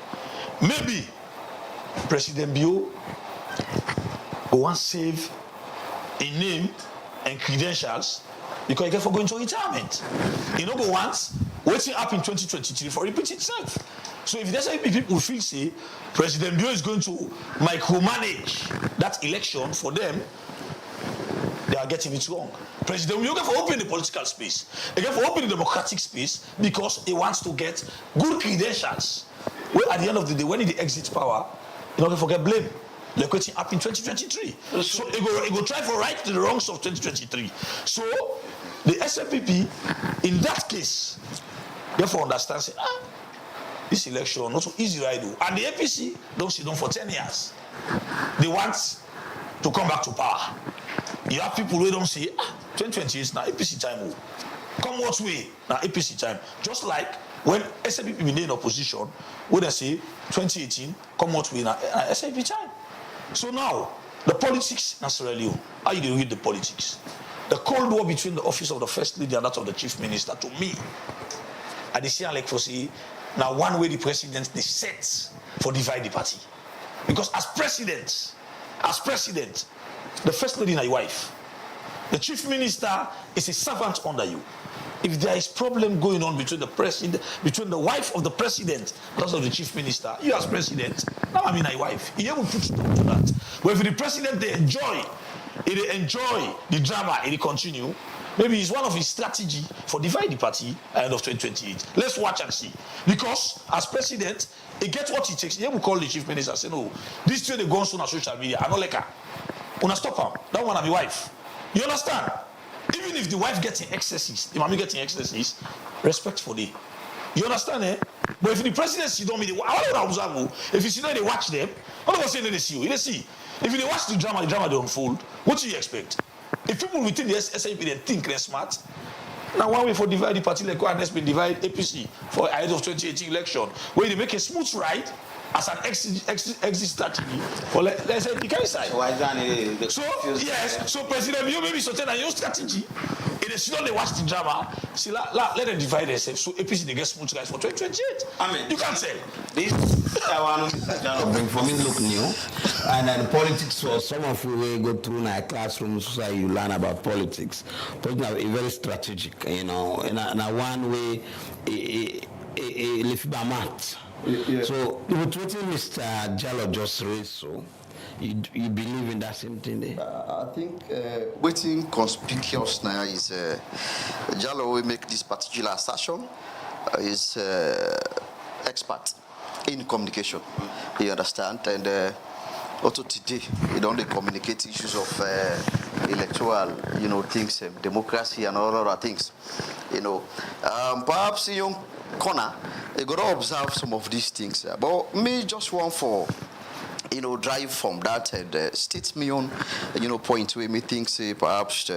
Maybe President Bio go and save a name and credentials because he get for going to retirement. You know, go once waiting up in 2023 for repeat itself. So if there's any people feel say President Bio is going to micromanage that election for them, they are getting it wrong. President Bio get for open the political space. He get for open the democratic space because he wants to get good credentials. Where at the end of the day, when he exits power, he don't forget blame. Like waiting up in 2023. So he go try for right the wrongs of 2023. So the SNPP, in that case, therefore understand say, this election not so easy right do. And the APC don't sit down for 10 years. They want to come back to power. You have people who don't say, 2020 is now APC time. Come what way? Now APC time. Just like when SNPP been in opposition, when they say 2018, come what way now SNPP time. So now, the politics in Sierra Leone, how you read the politics? The Cold War between the office of the First Lady and that of the Chief Minister, to me, I see like for say, now one way the president they set for divide the party. Because as president, the First Lady is your wife. The Chief Minister is a servant under you. If there is problem going on between the president, between the wife of the president and also the chief minister, you as president, now I mean my wife, he will put stop to that. But if the president they enjoy the drama, it continue. Maybe it's one of his strategy for divide the party at the end of 2028. Let's watch and see. Because as president, he gets what he takes. He will call the chief minister and say, no, this thing they go on soon on social media. I don't like her. Una stop her. That one of my wife. You understand? Even if the wife gets in excesses, the mommy gets in excesses, respect for them. You understand, eh? But if the president see don't mean I don't observe. If you see that they watch them, I don't say they see you. They see. If they watch the drama they unfold, what do you expect? If people within the SNP they think they're smart, now one way for divide the party like one has been divide APC for ahead of 2018 election, where they make a smooth ride as an exit strategy for let's say the carry side. So yes, so President you maybe certain your strategy. If they don't watch the drama, see let them divide themselves. So APC they get smooth guys for 2028. I mean, you can't say this. For me look new, and then politics. So some of you will go through my classroom, so you learn about politics. Politics are very strategic, you know. In a one way, live by math. Yeah. So, with what Mr. Jallo just raised, so you believe in that same thing there? I think waiting conspicuous now is Jallo will make this particular assertion is expert in communication. You understand? And also today, you don't communicate issues of electoral, things, democracy and all other things. Perhaps in your corner, you got to observe some of these things. But me just want for, drive from that state me on, point where me think say perhaps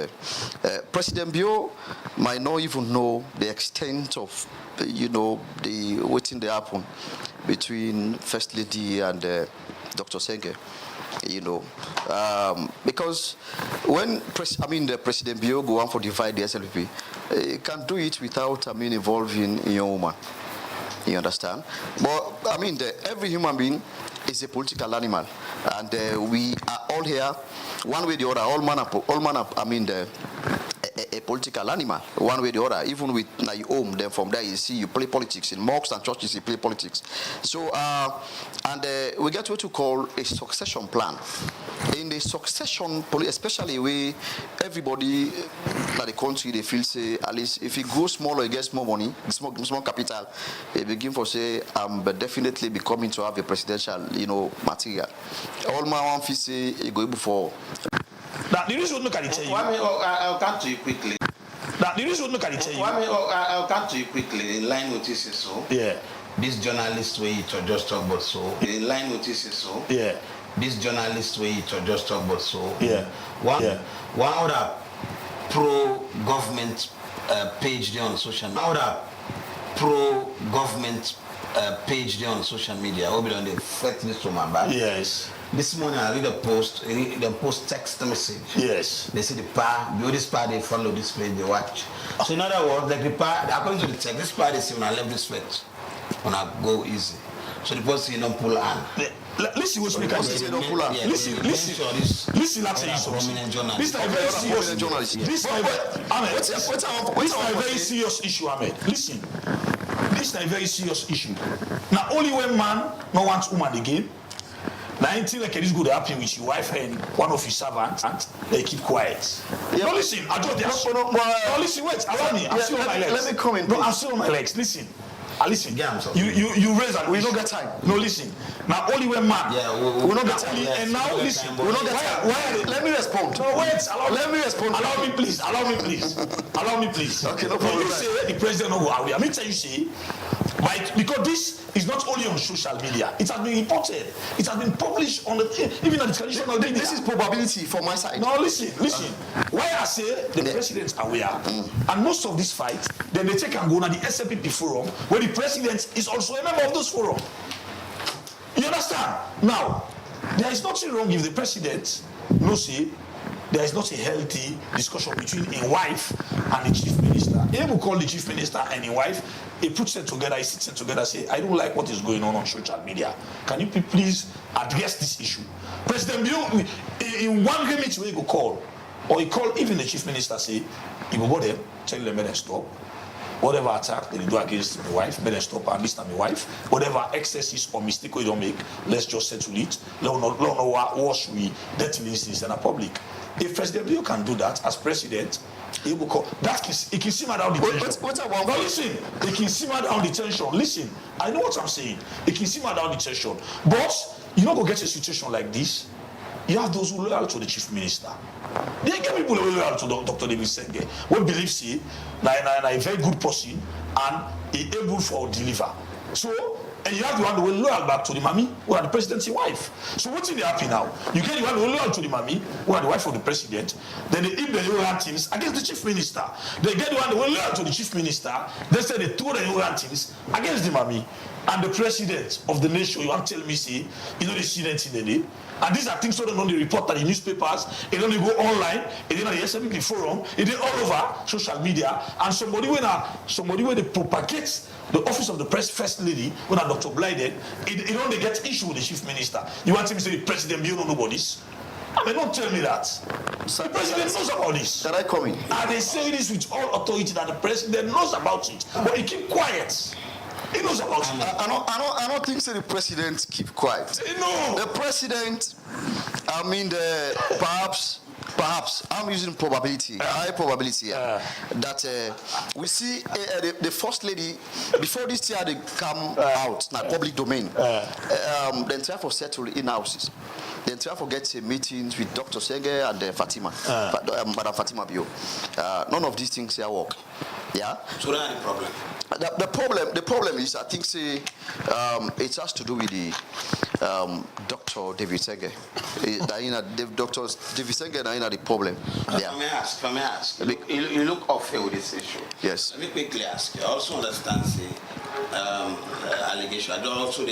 President Bio might not even know the extent of, the waiting to happen between First Lady and Dr. Senge. Because when the President Bio go on for divide the SLP, he can do it without involving a young woman. You understand? But every human being is a political animal, and we are all here, one way or the other. All man, a political animal, one way or the other. Even with your home, then from there you see you play politics in mosques and churches. You play politics. So we get what you call a succession plan. In the succession, especially where everybody at the country they feel say at least if it goes smaller, you get small money, small capital. They begin for say but definitely be coming to have a presidential material. All my one feel say it go before. Now, the reason look at it. I'll come to you quickly. Now, the reason look at it. I'll come to you quickly. In line with this, so. Yeah. This journalist way to just talk about so. In line with this, so. Yeah. This journalist way to just talk about so. Yeah. One other pro-government page there on social media. Other pro-government page there on social media. Will be on the first list from my back. Yes. This morning I read a post. The post text message. Yes. They say the this part they follow this page they watch. So in other words, like the part according to the text, this part they say when I left this fetch, when I go easy. So the post say don't pull on. Listen, what you can say don't pull on. Listen, let me tell you something. This is a very serious journalist. This is a very serious issue, Ahmed. Listen, this is a very serious issue. Now only when man no wants woman again. Now anything like this good happen with your wife and one of your servants, they keep quiet. Yeah. No, listen, I just no, listen, wait, allow me. I'm still on my legs. Let me come in. No, I'm still on my legs. Listen. Listen, you raise an we don't get time. No, listen. Now only when man. Yeah, we don't get time. And now listen. We don't get time. Why? Let me respond. No, wait. Let me respond. Allow me, please. Allow me, please. Okay, no problem. You say the president no go away. I mean, tell you say, because this is not only on social media. It has been reported. It has been published on even on the traditional media. This is probability from my side. No, listen. Why I say the president is aware, and most of this fight, then they take and go to the SLPP forum, where the president is also a member of those forum. You understand? Now, there is nothing wrong if the president say there is not a healthy discussion between a wife and the chief minister. He will call the chief minister and a wife. He puts them together, he sits them together, say, I don't like what is going on social media. Can you please address this issue? President Bill, in one meeting he will call, or he call even the chief minister, say, he will go there, tell them to stop. Whatever attack they do against my wife, better stop and listen to my wife. Whatever excesses or mistake we don't make, let's just settle it. Let know what we that means in the public. If President Bill can do that as president, he will call that he can simmer down the tension. But listen, he can simmer down the tension. Listen, I know what I'm saying. He can simmer down the tension. But you not go get a situation like this. You have those who are loyal to the chief minister. They get people who are loyal to Dr. David Senge, who believes he a very good person and he able for deliver. So, and you have the one who is loyal back to the mommy, who are the president's wife. So what's in the happy now? You get the one who is loyal to the mommy, who are the wife of the president. Then they eat the loyal teams against the chief minister. They get the one who is loyal to the chief minister. They say they throw the loyal teams against the mommy. And the president of the nation, you want to tell me, say, you know, the students in the day. And these are things so they don't report at the newspapers, they don't go online, they don't the SLPP forum, they all over social media. And somebody when they propagate the office of the first lady, when Dr. Blyden, it only get issue with the chief minister. You want to say the president, you don't know about this? I mean, don't tell me that. The president knows about this. Can I come in? And they say this with all authority that the president knows about it, but he keep quiet. He knows about it. I don't think so the president keep quiet. No. The president, I mean, perhaps I'm using probability, high probability here, that we see the first lady, before this year they come out, like public domain, then try for settle in houses. Then try for get meetings with Dr. Senge and Fatima, Madam Fatima Bio. None of these things here work. Yeah. So that's the problem. The problem is, I think, it has to do with the Dr. David Senge. Dr. David Senge is the problem. Yeah. Let me ask. You look off here with this issue. Yes. Let me quickly ask you. I also understand the allegation. I don't also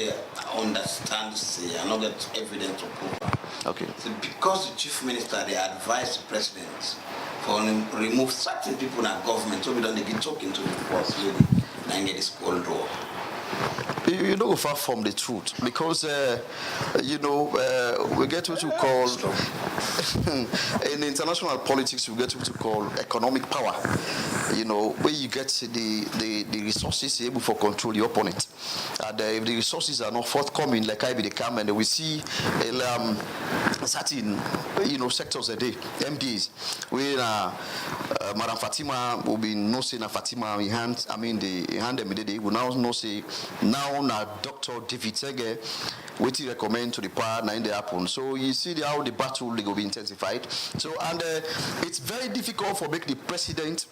understand the I not get evidence to prove. Okay. So because the chief minister, they advised the president for remove certain people in our government, so we don't be talking to the first lady and get this cold door. You know, far from the truth, because we get what you call in international politics, we get what you call economic power. You know, where you get the resources able for control your opponent, and if the resources are not forthcoming, like I be the come, and we see certain sectors a day, MDs, where Madam Fatima will be no say na Fatima in hand. I mean the hand them they will now no say now. Now, Dr. David Senge, what he recommend to the power now in the happen. So you see how the battle will be intensified. So and it's very difficult for make the president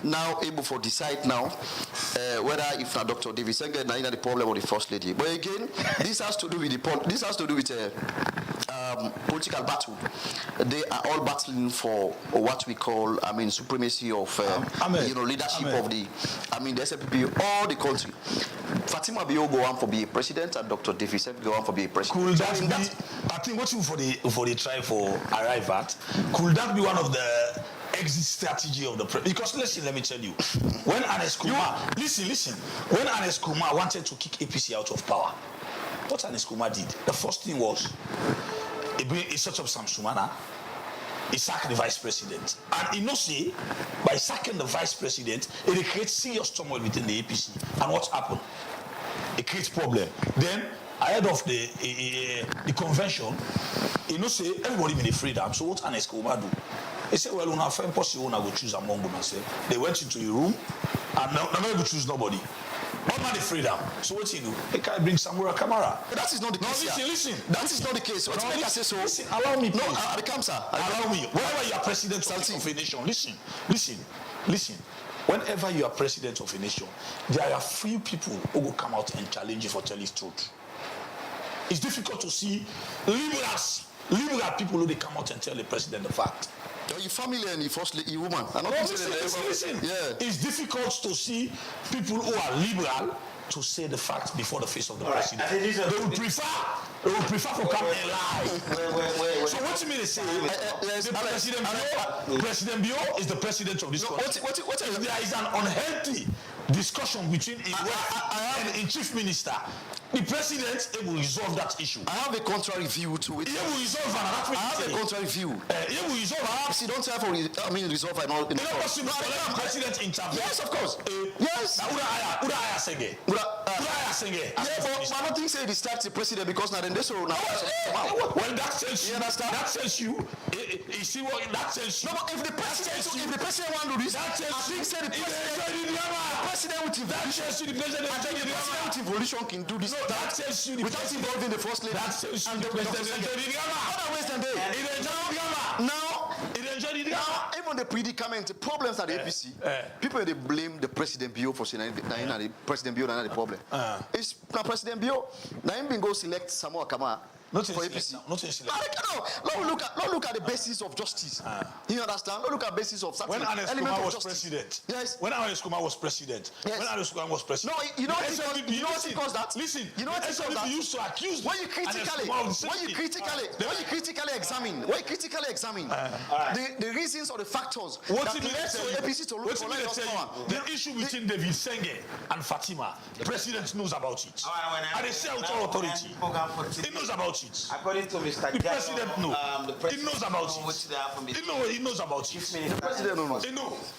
now able to decide now whether if not Dr. David Senge now in the problem or the first lady. But again, this has to do with political battle. They are all battling for what we call, supremacy of, leadership of the SLPP, all the country. Fatima Bio go on for be a president, and Dr. Davis go on for be a president. Could that be? I think what you for the try for arrive at? Could that be one of the exit strategy of the president? Because listen, let me tell you, when Ernest Kumar, listen, when Ernest Kumar wanted to kick APC out of power, what Ernest Kumar did, the first thing was he set up Sam Sumana, he sacked the vice president, and say by sacking the vice president, it creates serious turmoil within the APC. And what happened? It creates problem. Then ahead of the convention, say everybody been freedom. So what Ernest Kumar do? He said, well, una find possible, una go choose among themselves. They went into a room, and now go choose nobody. All man the freedom. So what you do? They can't bring Samura Kamara. That is not the case. No, listen. That is not the case. What make I say so? Listen, allow me. No, I come, sir. Allow me. Whenever you are president of a nation, listen. Whenever you are president of a nation, there are few people who will come out and challenge you for telling the truth. It's difficult to see liberal people who they come out and tell the president the fact. Are you family and you woman? Listen. Yeah. It's difficult to see people who are liberal to say the fact before the face of the president. They would prefer to come and lie. So what you mean to say? President Bio is the president of this country. There is an unhealthy discussion between and a chief minister. The president will resolve that issue. I have a contrary view to it. He will resolve I have a contrary view. He will resolve. See, don't try for resolve and all. President intervene. Yes, of course. Yes. Uda Senge. But I don't think say it starts the president because now then they so now. Well, that tells you. That tells you. You see what that tells you. No, but if the president want to do this, that tells you. The president with evolution can do this. That tells you without involving the first lady. That tells you the president. Otherwise than now, even the predicament, the problems at the APC, people they blame the President Bio for saying that the President Bio not the problem. It's now President Bio. Now him been go select Samoa Kama. Not for APC. Let's look at the basis of justice. You understand? Let's look at the basis of when Ernest Kumar was president. Yes. When Ernest Kumar was president. Yes. When Ernest Kumar was president. No, you know what because that. Listen. You know what because that. Used to accuse when you critically examine the reasons or the factors that led to APC to look for power. The issue between David Senge and Fatima, the president knows about it. And they say authority. He knows about it. According to Mr. The president knows. He knows about it. He knows about it. The president knows.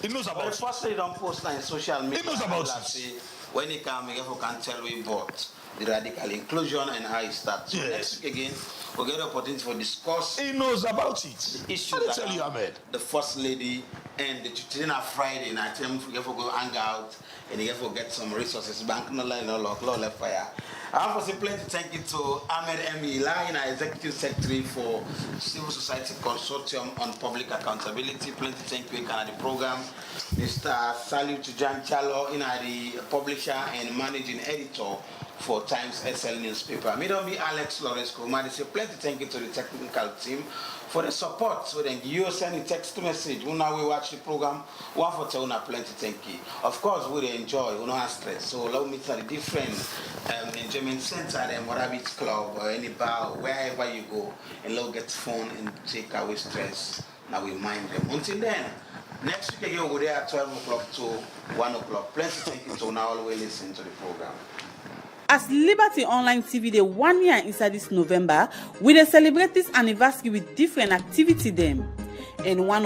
He knows about it. Firstly, don't post on social media. He knows about it. When he come, he can tell we about the radical inclusion and how it starts. So next week again, we'll get an opportunity for discuss. He knows about it. The issue I tell you, Ahmed. The first lady and the Tutina Friday night, we get to go hang out and you get to get some resources. Bank no line, no law left fire. I have simply to thank you to Ahmed M. Ilai, Executive Secretary for Civil Society Consortium on Public Accountability. Plenty thank you in the program. Mr. Salute to Jan Chalo, the publisher and managing editor for Times SL newspaper. Me don't be Alex Lawrence Kumar. Say plenty thank you to the technical team for the support. So then you send a text message. When now we watch the program, one for tell una plenty thank you. Of course, we enjoy, we don't have stress. So allow me to the different enjoyment center and Moravit Club or any bar, wherever you go, and low get fun and take away stress. Now we mind them. Until then, next week again we'll be there at 12 o'clock to 1 o'clock. Plenty thank you to now always listen to the program. As Liberty Online TV dey 1 year inside this November, we dey celebrate this anniversary with different activity them. And one of